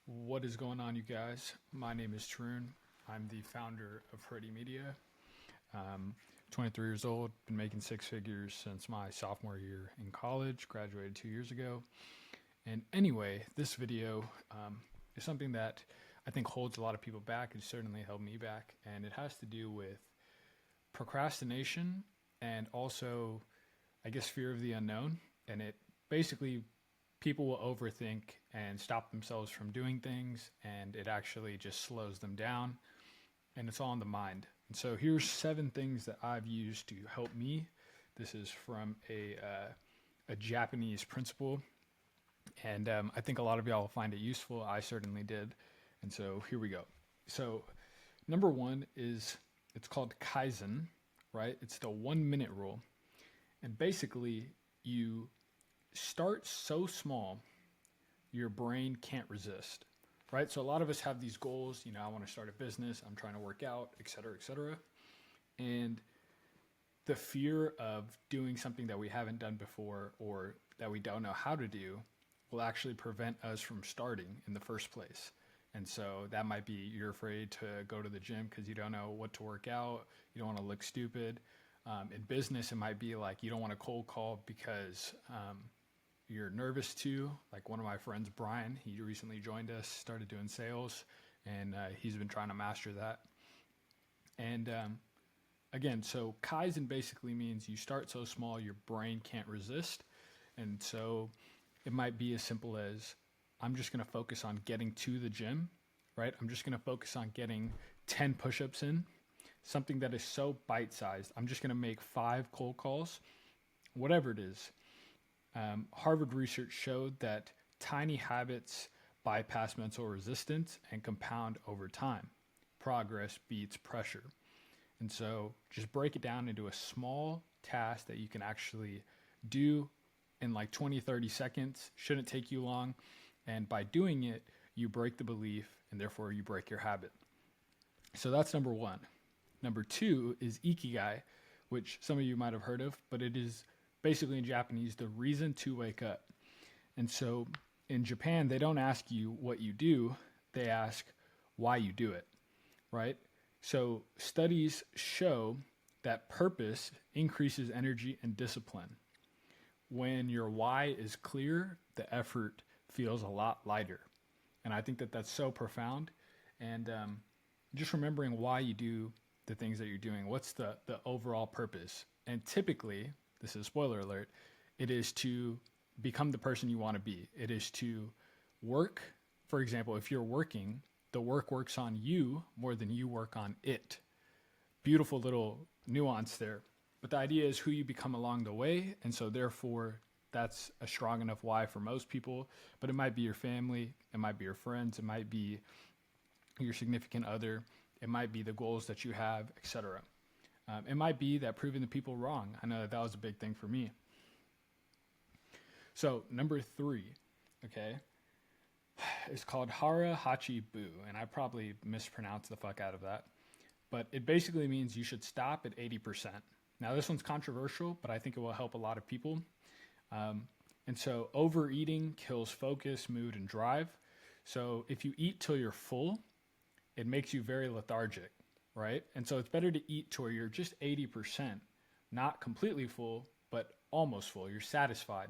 What is going on, you guys? My name is Tarun. I'm the founder of Freddie Media. 23 years old, been making six figures since my sophomore year in college, graduated 2 years ago. And anyway, this video is something that I think holds a lot of people back. It certainly held me back. And it has to do with procrastination and also, I guess, fear of the unknown. And it basically, people will overthink and stop themselves from doing things, and it actually just slows them down, and it's all in the mind. And so here's 7 things that I've used to help me. This is from a Japanese principle, and I think a lot of y'all will find it useful. I certainly did. And so here we go. So number 1 is, it's called Kaizen, right? It's the 1 minute rule. And basically, you start so small, your brain can't resist, right? So a lot of us have these goals, I want to start a business, I'm trying to work out, et cetera, et cetera. And the fear of doing something that we haven't done before or that we don't know how to do will actually prevent us from starting in the first place. And so that might be you're afraid to go to the gym because you don't know what to work out, you don't want to look stupid. In business, it might be like you don't want to cold call because you're nervous too. Like one of my friends, Brian, he recently joined us, started doing sales, and he's been trying to master that. And again, so Kaizen basically means you start so small your brain can't resist. And so it might be as simple as, I'm just going to focus on getting to the gym, right? I'm just going to focus on getting 10 push-ups in, something that is so bite-sized. I'm just going to make 5 cold calls, whatever it is. Harvard research showed that tiny habits bypass mental resistance and compound over time. Progress beats pressure. And so just break it down into a small task that you can actually do in like 20, 30 seconds. Shouldn't take you long. And by doing it, you break the belief and therefore you break your habit. So that's number 1. Number 2 is Ikigai, which some of you might have heard of, but it is basically in Japanese, the reason to wake up. And so in Japan, they don't ask you what you do, they ask why you do it, right? So studies show that purpose increases energy and discipline. When your why is clear, the effort feels a lot lighter. And I think that that's so profound. And just remembering why you do the things that you're doing, what's the overall purpose? And typically, this is a spoiler alert, it is to become the person you want to be. It is to work. For example, if you're working, the work works on you more than you work on it. Beautiful little nuance there. But the idea is who you become along the way. And so therefore, that's a strong enough why for most people. But it might be your family. It might be your friends. It might be your significant other. It might be the goals that you have, etc. It might be that proving the people wrong. I know that was a big thing for me. So number 3, okay, is called Hara Hachi Bu, and I probably mispronounced the fuck out of that. But it basically means you should stop at 80%. Now this one's controversial, but I think it will help a lot of people. And so overeating kills focus, mood, and drive. So if you eat till you're full, it makes you very lethargic. Right? And so it's better to eat to where you're just 80%, not completely full, but almost full. You're satisfied.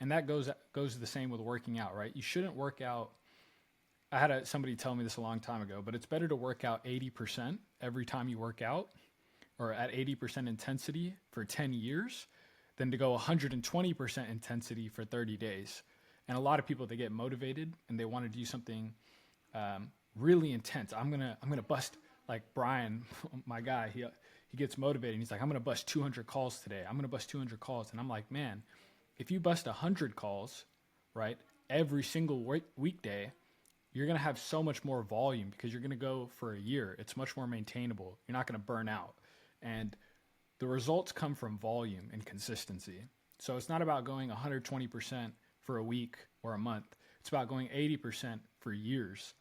And that goes the same with working out, right? You shouldn't work out. I had somebody tell me this a long time ago, but it's better to work out 80% every time you work out, or at 80% intensity for 10 years than to go 120% intensity for 30 days. And a lot of people, they get motivated and they want to do something really intense. I'm gonna bust. Like Brian, my guy, he gets motivated. And he's like, I'm going to bust 200 calls today. I'm going to bust 200 calls. And I'm like, man, if you bust 100 calls, right, every single weekday, you're going to have so much more volume because you're going to go for a year. It's much more maintainable. You're not going to burn out. And the results come from volume and consistency. So it's not about going 120% for a week or a month. It's about going 80% for years.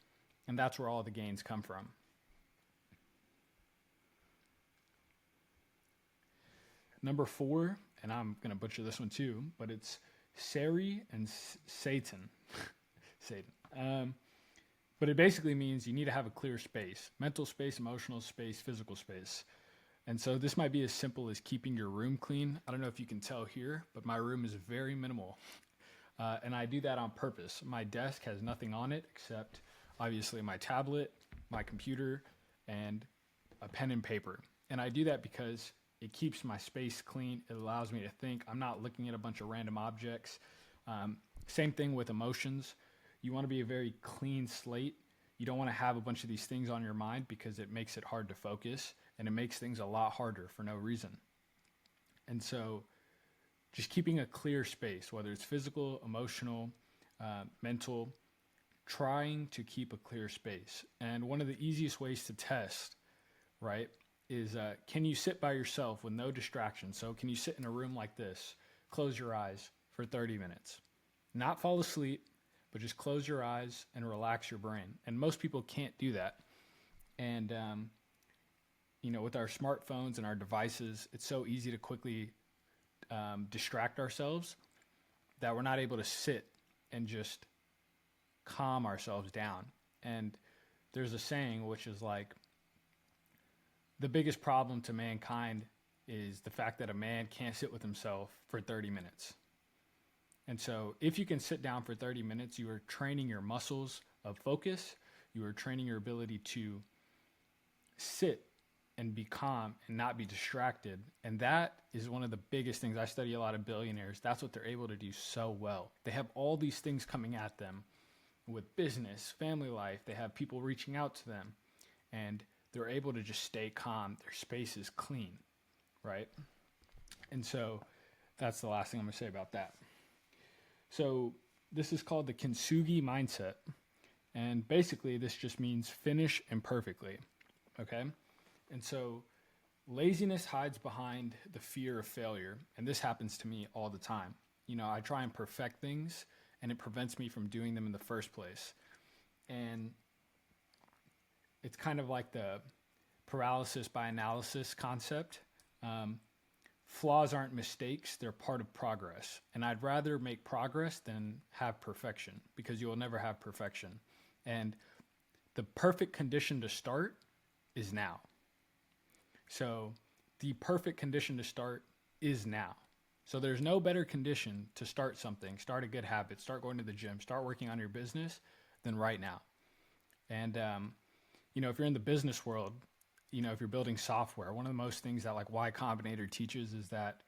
And that's where all the gains come from. Number 4, and I'm going to butcher this one too, but it's Sari and Satan. Satan. But it basically means you need to have a clear space: mental space, emotional space, physical space. And so this might be as simple as keeping your room clean. I don't know if you can tell here, but my room is very minimal. And I do that on purpose. My desk has nothing on it except obviously my tablet, my computer, and a pen and paper. And I do that because it keeps my space clean. It allows me to think. I'm not looking at a bunch of random objects. Same thing with emotions. You want to be a very clean slate. You don't want to have a bunch of these things on your mind because it makes it hard to focus, and it makes things a lot harder for no reason. And so just keeping a clear space, whether it's physical, emotional, mental, trying to keep a clear space. And one of the easiest ways to test, right, is can you sit by yourself with no distraction? So can you sit in a room like this, close your eyes for 30 minutes, not fall asleep, but just close your eyes and relax your brain. And most people can't do that. And, with our smartphones and our devices, it's so easy to quickly distract ourselves that we're not able to sit and just calm ourselves down. And there's a saying which is like, the biggest problem to mankind is the fact that a man can't sit with himself for 30 minutes. And so if you can sit down for 30 minutes, you are training your muscles of focus. You are training your ability to sit and be calm and not be distracted. And that is one of the biggest things. I study a lot of billionaires. That's what they're able to do so well. They have all these things coming at them with business, family life. They have people reaching out to them, and they're able to just stay calm. Their space is clean, right? And so that's the last thing I'm going to say about that. So this is called the kintsugi mindset. And basically this just means finish imperfectly. Okay. And so laziness hides behind the fear of failure. And this happens to me all the time. I try and perfect things, and it prevents me from doing them in the first place. And it's kind of like the paralysis by analysis concept. Flaws aren't mistakes, they're part of progress. And I'd rather make progress than have perfection, because you will never have perfection. And the perfect condition to start is now. So the perfect condition to start is now. So there's no better condition to start something, start a good habit, start going to the gym, start working on your business than right now. And, if you're in the business world, if you're building software, one of the most things that like Y Combinator teaches is that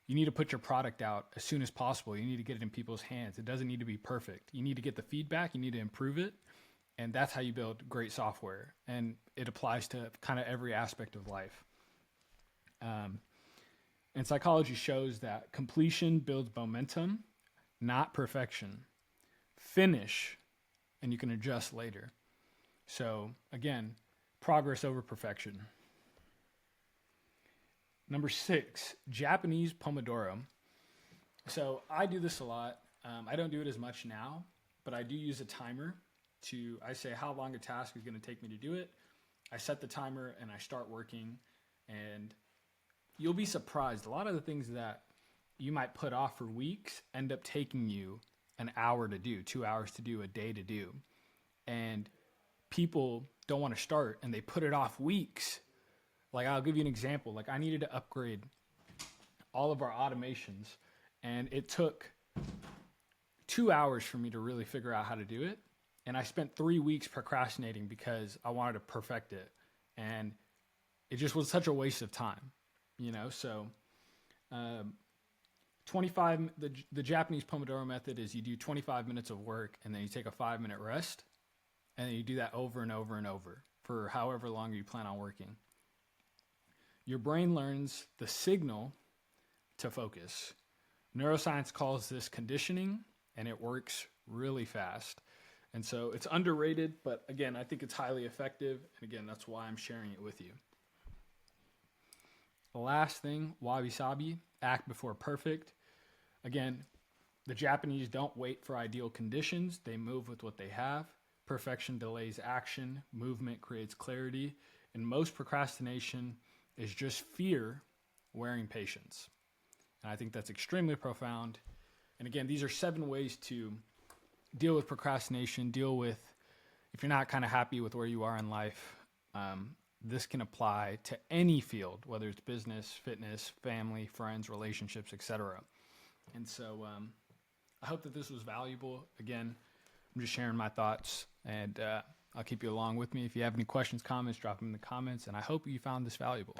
you need to put your product out as soon as possible. You need to get it in people's hands. It doesn't need to be perfect. You need to get the feedback. You need to improve it. And that's how you build great software. And it applies to kind of every aspect of life. And psychology shows that completion builds momentum, not perfection. Finish, and you can adjust later. So again, progress over perfection. Number 6, Japanese Pomodoro. So I do this a lot. I don't do it as much now, but I do use a timer I say how long a task is going to take me to do it. I set the timer and I start working, and you'll be surprised. A lot of the things that you might put off for weeks end up taking you an hour to do, 2 hours to do, a day to do. And people don't want to start, and they put it off weeks. Like, I'll give you an example. Like, I needed to upgrade all of our automations, and it took 2 hours for me to really figure out how to do it. And I spent 3 weeks procrastinating because I wanted to perfect it. And it just was such a waste of time, So 25, the Japanese Pomodoro method is you do 25 minutes of work, and then you take a 5-minute rest. And then you do that over and over and over for however long you plan on working. Your brain learns the signal to focus. Neuroscience calls this conditioning, and it works really fast. And so it's underrated, but again, I think it's highly effective. And again, that's why I'm sharing it with you. The last thing, wabi-sabi, act before perfect. Again, the Japanese don't wait for ideal conditions. They move with what they have. Perfection delays action. Movement creates clarity. And most procrastination is just fear wearing patience. And I think that's extremely profound. And again, these are 7 ways to deal with procrastination, deal with, if you're not kind of happy with where you are in life, this can apply to any field, whether it's business, fitness, family, friends, relationships, etc. And so I hope that this was valuable. Again, I'm just sharing my thoughts, and I'll keep you along with me. If you have any questions, comments, drop them in the comments, and I hope you found this valuable.